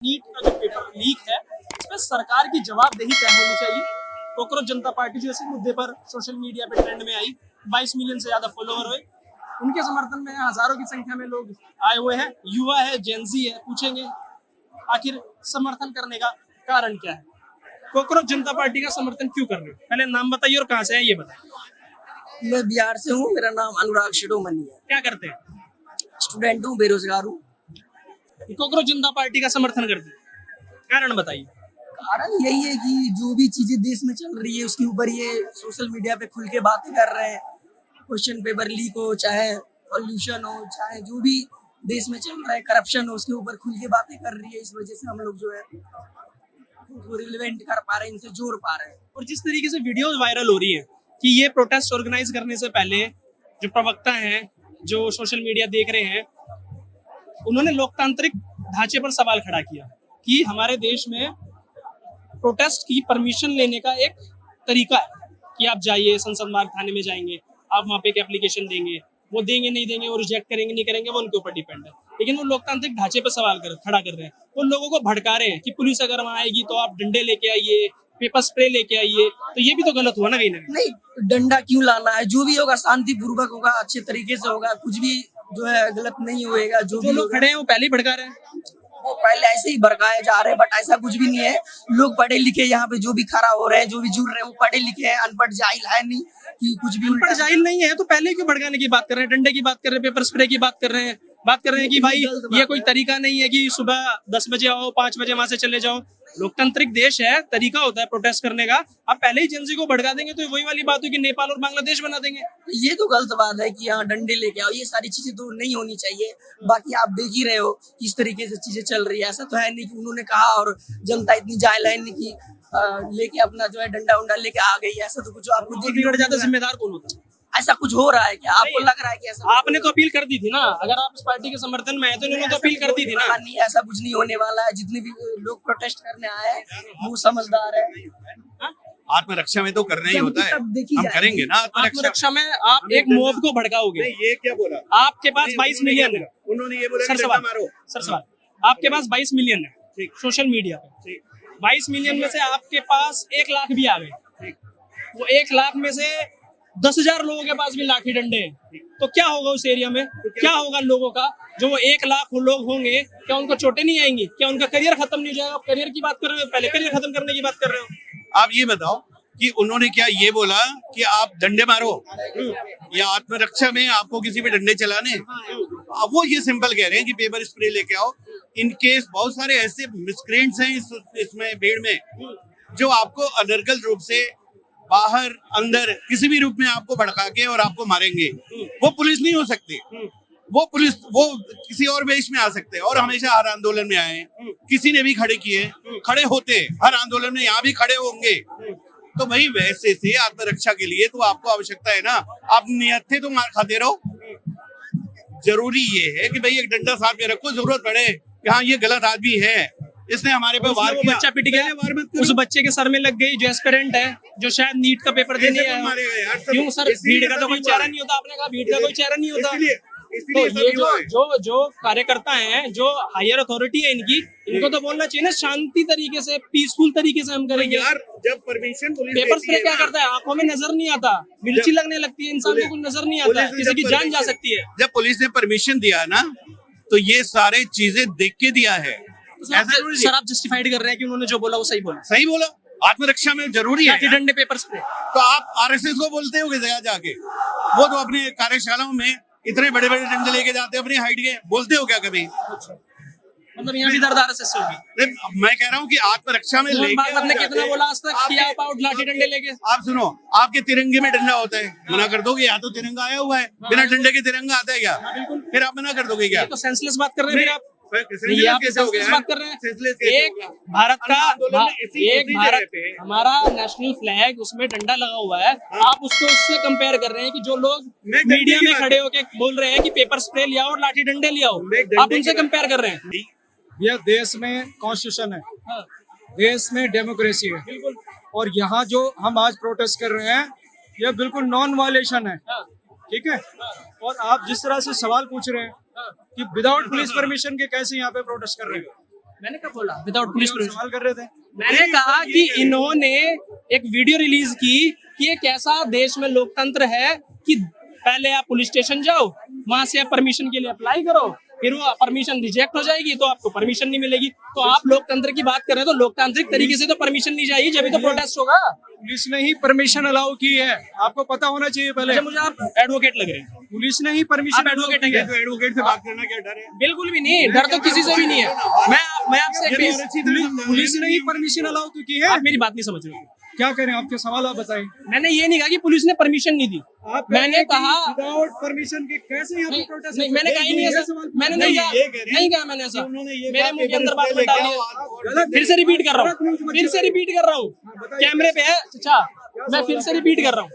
NEET का जो paper leak है इस पर सरकार की जवाबदेही तय होनी चाहिए। कोकरोच जनता पार्टी जो इसी मुद्दे पर सोशल मीडिया पे ट्रेंड में आई, 22 मिलियन से ज्यादा फॉलोवर हुए, उनके समर्थन में हजारों की संख्या में लोग आए हुए हैं। युवा है, जेनजी है। पूछेंगे आखिर समर्थन करने का कारण क्या है, कोकरोच जनता पार्टी का समर्थन क्यों कर रहे हो? पहले नाम बताइए और कहाँ से है ये बताइए। मैं बिहार से हूँ। मेरा नाम अनुराग शिरोमणि है। क्या करते हैं? स्टूडेंट हूँ, बेरोजगार हूँ। कोकरोच जनता पार्टी का समर्थन करते हैं, कारण बताइए। कारण यही है कि जो भी चीजें देश में चल रही है उसके ऊपर ये सोशल मीडिया पे खुल के बातें कर रहे हैं। क्वेश्चन पेपर लीक हो, चाहे पॉल्यूशन हो, चाहे जो भी देश में चल रहा है, करप्शन हो, उसके ऊपर खुल के बातें कर रही है। इस वजह से हम लोग जो है वो रिलेवेंट कर पा रहे हैं, इनसे जोड़ पा रहे हैं। और जिस तरीके से वीडियोस वायरल हो रही है कि ये प्रोटेस्ट ऑर्गेनाइज करने से पहले जो प्रवक्ता हैं, जो सोशल मीडिया देख रहे हैं, उन्होंने लोकतांत्रिक ढांचे पर सवाल खड़ा किया कि हमारे देश में प्रोटेस्ट की परमिशन लेने का एक तरीका है कि आप जाइए संसद मार्ग थाने में जाएंगे, आप वहाँ पे एक एप्लीकेशन देंगे, वो देंगे नहीं देंगे, वो रिजेक्ट करेंगे नहीं करेंगे, वो उनके ऊपर डिपेंड है। लेकिन वो लोकतांत्रिक ढांचे पर सवाल खड़ा कर रहे हैं। वो लोगों को भड़का रहे हैं कि पुलिस अगर वहाँ आएगी तो आप डंडे लेके आइए, पेपर स्प्रे लेके आइए। तो ये भी तो गलत हुआ ना कहीं ना कहीं। नहीं, डंडा क्यों लाना है? जो भी होगा शांतिपूर्वक होगा, अच्छे तरीके से होगा, कुछ भी जो है गलत नहीं होएगा। जो भी लोग खड़े हैं वो पहले ही भड़का रहे हैं, वो पहले ऐसे ही भड़काए जा रहे हैं, बट ऐसा कुछ भी नहीं है। लोग पढ़े लिखे यहाँ पे जो भी खड़ा हो रहे हैं, जो भी जुड़ रहे हैं, वो पढ़े लिखे हैं, अनपढ़ जाहिल है नहीं कि कुछ भी अनपढ़ जाहिल नहीं है। तो पहले क्यों भड़काने की बात कर रहे हैं, डंडे की बात कर रहे हैं, पेपर स्प्रे की बात कर रहे हैं, बात कर रहे हैं कि भाई ये कोई तरीका नहीं है कि सुबह 10 बजे आओ, 5 बजे वहां से चले जाओ। लोकतांत्रिक देश है, तरीका होता है प्रोटेस्ट करने का। आप पहले ही जनसी को भड़का देंगे तो वही वाली बात है कि नेपाल और बांग्लादेश बना देंगे। ये तो गलत बात है कि यहाँ डंडे लेके आओ। ये सारी चीजें तो नहीं होनी चाहिए। बाकी आप देख ही रहे हो किस तरीके से चीजें चल रही है। ऐसा तो है नहीं कि उन्होंने कहा और जनता इतनी जाहिल है नहीं कि लेके अपना जो है डंडा उंडा लेके आ गई। ऐसा तो कुछ आपको बिगड़ जाता, जिम्मेदार कौन होता है? ऐसा कुछ हो रहा है क्या? आपको लग रहा है कि ऐसा? आपने तो अपील कर दी थी ना, अगर आप इस पार्टी के समर्थन में है तो इन्होंने तो अपील कर दी थी ना। नहीं, ऐसा कुछ नहीं होने वाला है। जितने भी लोग प्रोटेस्ट करने आए हैं वो समझदार है। आत्मरक्षा में तो करना ही होता है, हम करेंगे ना आत्मरक्षा में। आप एक मॉब को भड़काओगे। ये क्या बोला? आपके पास 22 मिलियन है। उन्होंने ये बोला सर सवाल, आपके पास 22 मिलियन है सोशल मीडिया पे। 22 मिलियन में से आपके पास 1 लाख भी आ गए। वो 1 लाख में से 10,000 लोगों के पास भी लाठी डंडे हैं। तो क्या होगा उस एरिया में? क्या होगा लोगों का? जो वो 1 लाख लोग होंगे, क्या उनको चोटें नहीं आएंगी? क्या उनका करियर खत्म नहीं हो जाएगा? आप करियर की बात कर रहे हो, पहले करियर खत्म करने की बात कर रहे हो। आप ये बताओ कि उन्होंने क्या ये बोला कि आप डंडे मारो या आत्मरक्षा में आपको किसी पे डंडे चलाने? अब वो ये सिंपल कह रहे हैं कि पेपर स्प्रे लेके आओ। इन केस बहुत सारे ऐसे मिसक्रेंट्स हैं इसमें भीड़ में जो आपको अनर्गल रूप से बाहर अंदर किसी भी रूप में आपको भड़का के और आपको मारेंगे। वो पुलिस नहीं हो सकती, वो किसी और वेश में आ सकते हैं। और हमेशा हर आंदोलन में आए, किसी ने भी खड़े किए, खड़े होते, हर आंदोलन में यहाँ भी खड़े होंगे। तो भाई वैसे से आत्मरक्षा के लिए तो आपको आवश्यकता है ना। आप नियत तो मार खाते रहो। जरूरी ये है कि भाई एक डंडा साथ में रखो, जरूरत पड़े कि हाँ ये गलत आदमी है, इसने हमारे पे वार किया, बच्चा पिट गया, उस बच्चे के सर में लग गई, जो एस्पिरेंट है, जो शायद नीट का पेपर देने आया। क्यों सर? भीड़ का तो कोई चेहरा नहीं होता। आपने कहा भीड़ का कोई चेहरा नहीं होता। तो ये जो कार्यकर्ता हैं, जो हायर अथॉरिटी है इनको तो बोलना चाहिए ना शांति तरीके से, पीसफुल तरीके से हम करेंगे। यार जब परमिशन पेपर स्प्रे क्या करता है? आंखों में नजर नहीं आता, मिर्ची लगने लगती है, इंसान को कुछ नजर नहीं आता, किसी की जान जा सकती है। जब पुलिस ने परमिशन दिया ना तो ये सारे चीजें देख के दिया है। सर आप जस्टिफाइड कर रहे हैं कि उन्होंने जो बोला वो सही बोला? सही बोला। आत्मरक्षा में जरूरी है। डंडे पेपर स्प्रे तो आप आरएसएस को बोलते हो जाके? वो तो अपने कार्यशालाओं में इतने बड़े बड़े डंडे लेके जाते हैं अपनी हाइट के, बोलते हो क्या कभी? मतलब यहाँ भी दर्द आरएसएस होगी। मैं कह रहा हूँ कि आत्मरक्षा में लेके आपने कितना बोला आज तक कि आप आउट लाठी डंडे लेके? आप सुनो, आपके तिरंगे में डंडा होता है, मना कर दोगे? यहाँ तो तिरंगा आया हुआ है, बिना डंडे के तिरंगा आता है क्या? फिर आप मना कर दोगे क्या? तो सेंसलेस बात कर रहे हैं फिर आप। बात कर रहे हैं। एक भारत हमारा नेशनल फ्लैग, उसमें डंडा लगा हुआ है। आप उसको उससे कंपेयर कर रहे हैं कि जो लोग मीडिया में खड़े होके बोल रहे हैं कि पेपर स्प्रे ले आओ और लाठी डंडे ले आओ, आप उनसे कंपेयर कर रहे हैं। यह देश में कॉन्स्टिट्यूशन है, देश में डेमोक्रेसी है, और यहाँ जो हम आज प्रोटेस्ट कर रहे हैं यह बिल्कुल नॉन वायलेशन है। ठीक है। और आप जिस तरह से सवाल पूछ रहे हैं कि विदाउट पुलिस परमिशन के कैसे यहाँ पे प्रोटेस्ट कर रहे हैं, मैंने कब बोला विदाउट पुलिस परमिशन? सवाल कर रहे थे। मैंने कहा कि इन्होंने एक वीडियो रिलीज की कि एक ऐसा देश में लोकतंत्र है कि पहले आप पुलिस स्टेशन जाओ, वहां से आप परमिशन के लिए अप्लाई करो, फिर वो परमिशन रिजेक्ट हो जाएगी तो आपको परमिशन नहीं मिलेगी। तो आप लोकतंत्र की बात कर रहे हो तो लोकतांत्रिक तरीके से तो परमिशन नहीं चाहिए, जब तो प्रोटेस्ट होगा। पुलिस ने ही परमिशन अलाउ की है, आपको पता होना चाहिए पहले। अच्छा, मुझे आप एडवोकेट लग रहे हैं। पुलिस ने ही परमिशन। आप एडवोकेट हैं क्या? तो एडवोकेट से बात करना क्या डर है? बिल्कुल भी नहीं, डर तो किसी से भी नहीं है। मैं आपसे पुलिस ने ही परमिशन अलाउ तो की है। आप मेरी बात नहीं समझ रहे हो। क्या करें, आपके सवाल आप बताएं। मैंने ये नहीं कहा कि पुलिस ने परमिशन नहीं दी, मैंने कहा विदाउट परमिशन के कैसे यहाँ पे प्रोटेस्ट? नहीं, मैंने कहा ही नहीं ऐसा, मैंने नहीं कहा, नहीं कहा मैंने ऐसा। मेरे मुंह के अंदर बात मत डालिए। फिर से रिपीट कर रहा हूँ, कैमरे पे है। अच्छा, मैं फिर से रिपीट कर रहा हूँ,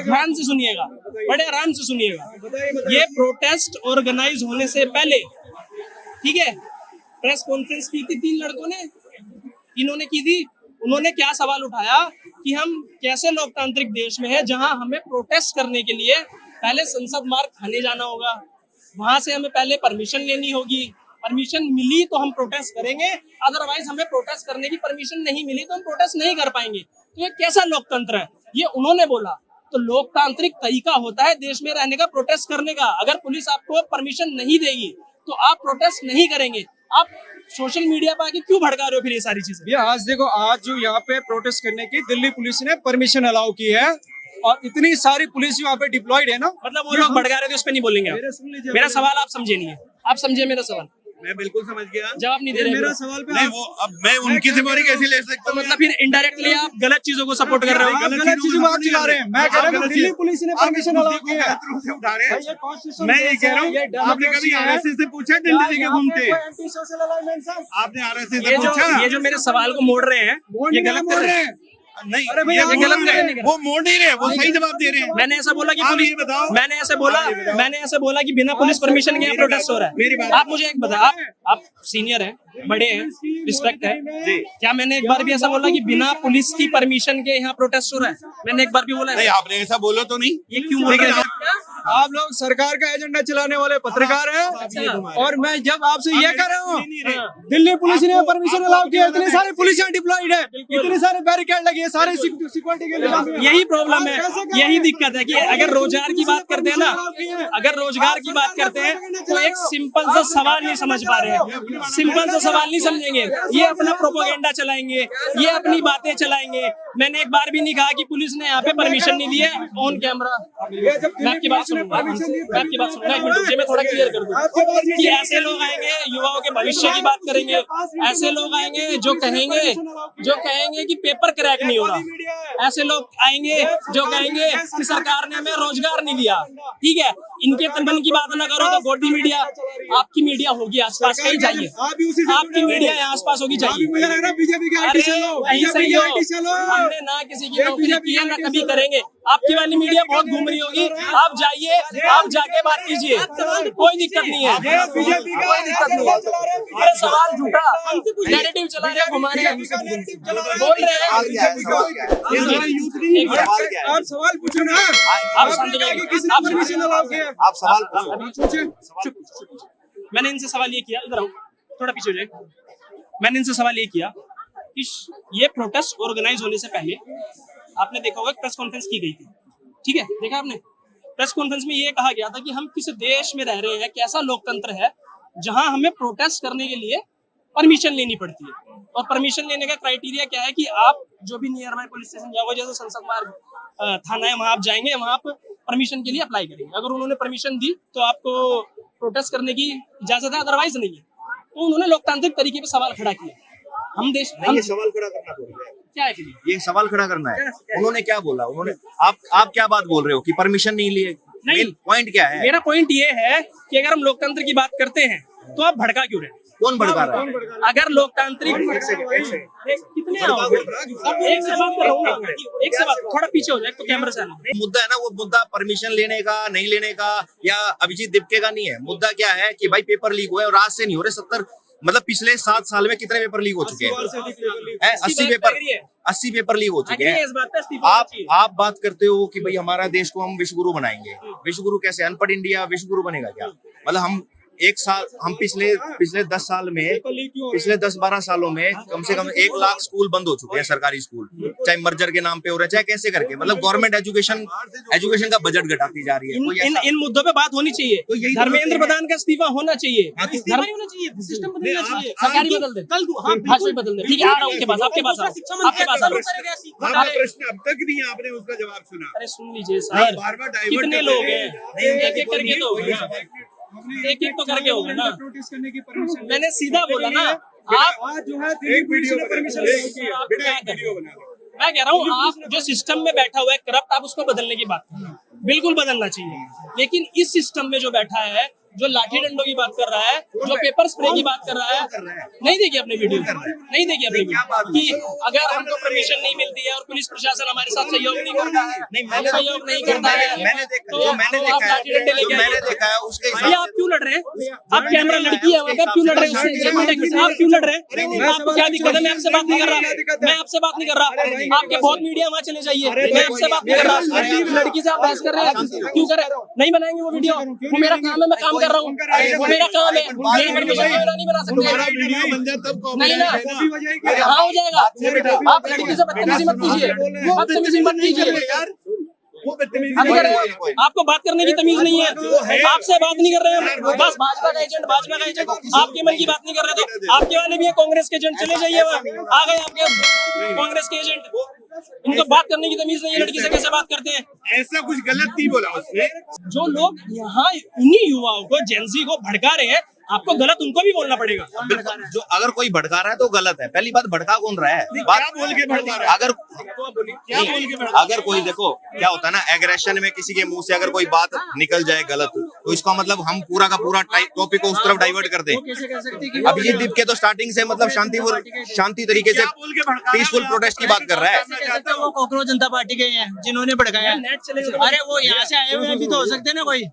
ध्यान से सुनिएगा, बड़े आराम से सुनिएगा। ये प्रोटेस्ट ऑर्गेनाइज होने से पहले, ठीक है, प्रेस कॉन्फ्रेंस की थी 3 लड़कों ने, इन्होंने की थी। उन्होंने क्या सवाल उठाया कि हम कैसे लोकतांत्रिक देश में है जहां हमें प्रोटेस्ट करने के लिए पहले संसद मार्ग थाने जाना होगा, वहां से हमें पहले परमिशन लेनी होगी, परमिशन मिली तो हम प्रोटेस्ट करेंगे, अदरवाइज हमें प्रोटेस्ट करने की परमिशन नहीं मिली तो हम प्रोटेस्ट नहीं कर पाएंगे। तो ये कैसा लोकतंत्र है, ये उन्होंने बोला। तो लोकतांत्रिक तरीका होता है देश में रहने का, प्रोटेस्ट करने का। अगर पुलिस आपको परमिशन नहीं देगी तो आप प्रोटेस्ट नहीं करेंगे। आप सोशल मीडिया पे आके क्यों भड़का रहे हो फिर ये सारी चीजें? भैया आज देखो, आज जो यहाँ पे प्रोटेस्ट करने की दिल्ली पुलिस ने परमिशन अलाउ की है और इतनी सारी पुलिस यहाँ पे डिप्लॉयड है ना, मतलब वो लोग भड़का रहे थे, उस पर नहीं बोलेंगे आप। मेरा सवाल आप समझे नहीं है, आप समझे मेरा सवाल। मैं बिल्कुल समझ गया, जवाब नहीं दे रहे। मेरा सवाल पे नहीं, वो अब मैं उनकी जिम्मेदारी कैसे ले सकता तो हूँ? मतलब फिर इनडायरेक्टली आप गलत चीजों को सपोर्ट कर रहे हो। गलत चीजों में आप चला रहे हैं। मैं कह रहा हूँ दिल्ली पुलिस ने परमिशन अलाउ की है। उठा रहे हैं। ये कॉन्स्टिट्यूशन मैं ये कह रहा हूँ, आपने कभी आरएसएस से पूछा दिल्ली के घूमते? एंटी सोशल अलाइनमेंट है। आपने आरएसएस से पूछा? ये जो मेरे सवाल को मोड़ रहे हैं, ये गलत कर रहे हैं। नहीं, अरे भैया, ये आप गलत मोड़ कर रहे रहे हैं। वो मोड़ नहीं रहे, वो सही जवाब दे रहे हैं। मैंने ऐसा बोला कि आप पुलिस, ये बताओ। मैंने ऐसे बोला कि बिना पुलिस परमिशन के यहाँ प्रोटेस्ट हो रहा मेरी है। बात- आप मुझे एक बताओ, आप सीनियर हैं, बड़े हैं, रिस्पेक्ट है, क्या मैंने एक बार भी ऐसा बोला कि बिना पुलिस की परमिशन के यहाँ प्रोटेस्ट हो रहा है? मैंने एक बार भी बोला नहीं, है? आपने ऐसा बोलो तो नहीं। ये क्यों बोल रहे हैं? आप लोग सरकार का एजेंडा चलाने वाले पत्रकार हैं और मैं जब आपसे ये कह रहा हूँ, दिल्ली पुलिस ने परमिशन अलाउ किया, इतनी सारी पुलिस डिप्लॉयड है, इतने सारे बैरिकेड लगे हैं, सारे सिक्योरिटी के लिए। यही प्रॉब्लम है, यही दिक्कत है कि अगर रोजगार की बात करते हैं ना, अगर रोजगार की बात करते हैं तो एक सिंपल सा सवाल नहीं समझ पा रहे हैं, सिंपल सा सवाल नहीं समझेंगे, ये अपना प्रोपोगेंडा चलाएंगे, ये अपनी बातें चलाएंगे। मैंने एक बार भी नहीं कहा कि पुलिस ने यहाँ पे परमिशन नहीं दी है ऑन कैमरा। मैं आपकी बात सुनूंगा, मैं आपकी बात सुनूंगा, एक मिनट रुकिए, मैं थोड़ा क्लियर कर दूं कि ऐसे लोग आएंगे युवाओं के भविष्य की बात करेंगे, ऐसे लोग आएंगे जो कहेंगे कि पेपर क्रैक नहीं हो रहा, ऐसे लोग आएंगे जो कहेंगे कि सरकार ने हमें रोजगार नहीं दिया। ठीक है, इनके तनबन की बात ना करो तो गोदी मीडिया, आपकी मीडिया होगी आसपास, कहीं जाइए, आपकी मीडिया यहाँ आसपास होगी, जाइए। अरे कहीं सही हो, हमने ना किसी की नौकरी की है ना कभी करेंगे। आपकी वाली मीडिया बहुत घूम रही होगी, आप जाइए, आप जाके बात कीजिए, कोई दिक्कत नहीं है, कोई दिक्कत नहीं है। अरे सवाल झूठा, नैरेटिव चला रहे हैं, घुमा रहे हैं, बोल रहे हैं। और सवाल पूछो ना, आप शांत हो जाइए, किसने परमिशन अलाउ किया? आप सवाल पूछो। मैंने इनसे सवाल ये किया, इधर आओ, थोड़ा पीछे हो जाए। मैंने इनसे सवाल ये किया कि ये प्रोटेस्ट ऑर्गेनाइज होने से पहले आपने देखा होगा प्रेस कॉन्फ्रेंस की गई थी, ठीक है, देखा आपने? प्रेस कॉन्फ्रेंस में ये कहा गया था कि हम किस देश में रह रहे हैं, कैसा लोकतंत्र है जहां हमें प्रोटेस्ट करने के लिए परमिशन लेनी पड़ती है। और परमिशन लेने का क्राइटेरिया क्या है कि आप जो भी नियर बाय पुलिस स्टेशन जाओगे, जैसे संसद मार्ग थाना है, वहां आप जाएंगे, वहां आप परमिशन के लिए अप्लाई करेंगे। अगर उन्होंने परमिशन दी तो आपको प्रोटेस्ट करने की इजाजत है, अदरवाइज नहीं है। तो उन्होंने लोकतांत्रिक तरीके पे सवाल खड़ा किया। हम ये सवाल खड़ा करना पड़ रहा है। क्या है फिर ये सवाल खड़ा करना है। उन्होंने क्या बोला? उन्होंने आप क्या बात बोल रहे हो कि परमिशन नहीं लिए? नहीं। पॉइंट क्या है? मेरा पॉइंट ये है कि अगर हम लोकतंत्र की बात करते हैं तो आप भड़का क्यों रहे? कौन भड़का रहा है? अगर लोकतांत्रिक कितने आओगे? अब एक से बात कर रहा हूँ ना, एक से बात, थोड़ा पीछे हो जाए तो कैमरा से आना। मुद्दा है ना, वो मुद्दा परमिशन लेने का नहीं लेने का या अभिजीत दीपके का नहीं है। मुद्दा क्या है कि भाई पेपर लीक हुए और आज से नहीं हो रहे, 70 मतलब पिछले 7 साल में कितने पेपर लीक हो चुके हैं? 80 पेपर लीक हो चुके हैं। आप बात करते हो कि भाई हमारा देश को हम विश्व गुरु बनाएंगे। विश्व गुरु कैसे? अनपढ़ इंडिया विश्व गुरु बनेगा क्या? मतलब हम एक साल हम पिछले 10 साल में, पिछले 10-12 सालों में कम से कम 1 लाख स्कूल बंद हो चुके हैं, सरकारी स्कूल, चाहे मर्जर के नाम पे हो रहा है, चाहे कैसे करके, मतलब गवर्नमेंट एजुकेशन का बजट घटाती जा रही है। इन मुद्दों पे बात होनी चाहिए। धर्मेंद्र प्रधान का इस्तीफा होना चाहिए, इस्तीफा नहीं होना चाहिए, सिस्टम बदलना चाहिए। सरकारी बदल दे, कल भाषा बदल दे। ठीक है, आ रहा हूँ आपके पास, आपके पास आ रहा हूँ, आपके पास आ रहा हूँ। हमारा प्रश्न अब तक नहीं आपने उसका जवाब सुना। अरे सुन लीजिए सर, बार-बार डाइवर्ट कितने कर लोग रहे हैं, हैं। एक एक करके तो होगा ना, एक एक तो करके होगा ना। प्रोटेस्ट करने की परमिशन मैंने सीधा बोला ना, आप आज जो है एक वीडियो परमिशन बेटा एक वीडियो बना लो। मैं कह रहा हूँ आप जो सिस्टम में बैठा हुआ है करप्ट, आप उसको बदलने की बात कर रहे हैं। बिल्कुल बदलना चाहिए, लेकिन इस सिस्टम में जो बैठा है, जो लाठी डंडों की बात कर रहा है, जो पेपर स्प्रे की बात कर रहा है, नहीं देखिए अपने वीडियो, नहीं देखिए अपने वीडियो कि अगर हमको परमिशन नहीं मिलती है और पुलिस प्रशासन हमारे साथ सहयोग नहीं करता है, सहयोग नहीं करता है, मैंने देखा, तो जो मैंने आप देखा लाठी डंडे है, लेके जो मैंने आइए। देखा है उसके भैया आप क्यों लड़ रहे हैं? आप कैमरा लड़की है वहाँ पे, आप क्यों लड़ रहे हैं उससे? आप क्यों लड़ रहे हैं? आपको क्या दिक्कत है? मैं आपसे बात नहीं कर रहा, मैं आपसे बात नहीं कर रहा। आपके बहुत मीडिया वहाँ चले जाइए, मैं आपसे बात नहीं कर रहा। लड़की से आप बहस कर रहे हैं, क्यों कर रहे हैं? नहीं बनाएंगे वो वीडियो, वो मेरा काम है, मैं काम कर रहा हूँ, वो मेरा काम है, मेरी परमिशन के बिना नहीं बना तुम्हारा सकते। वीडियो बन जाए तब नहीं ना, हाँ हो जाएगा। आप लड़की से बदतमीजी मत कीजिए, बदतमीजी मत कीजिए। वो बदतमीजी अब अगर आपको बात करने की तमीज नहीं है, आपसे बात नहीं कर रहे हैं, बस भाजपा का एजेंट, भाजपा का एजेंट, आपके मन की बात नहीं कर रहे, तो आपके वाले भी है कांग्रेस के एजेंट, चले जाइए वहाँ, आ गए आपके कांग्रेस के एजेंट। इनको बात करने की तमीज नहीं है, लड़की से कैसे बात करते हैं? ऐसा कुछ गलत नहीं बोला उसने। जो लोग यहाँ इन्हीं युवाओं को, जेंजी को भड़का रहे हैं, आपको गलत उनको भी बोलना पड़ेगा। बिल्कुल, जो अगर कोई भड़का रहा है तो गलत है। पहली बात, भड़का कौन रहा है? क्या बोल के भड़का रहा है? अगर क्या बोल के भड़का? अगर कोई, देखो क्या होता है ना, एग्रेशन में किसी के मुंह से अगर कोई बात निकल जाए गलत, तो इसका मतलब हम पूरा का पूरा टॉपिक को उस तरफ डाइवर्ट कर दें। अभिजीत दीप के तो स्टार्टिंग से मतलब शांति तरीके से पीसफुल प्रोटेस्ट की बात कर रहा है। वो कांग्रेस जनता पार्टी के हैं जिन्होंने भड़काया। अरे वो यहाँ से आए हुए भी तो हो सकते हैं ना कोई।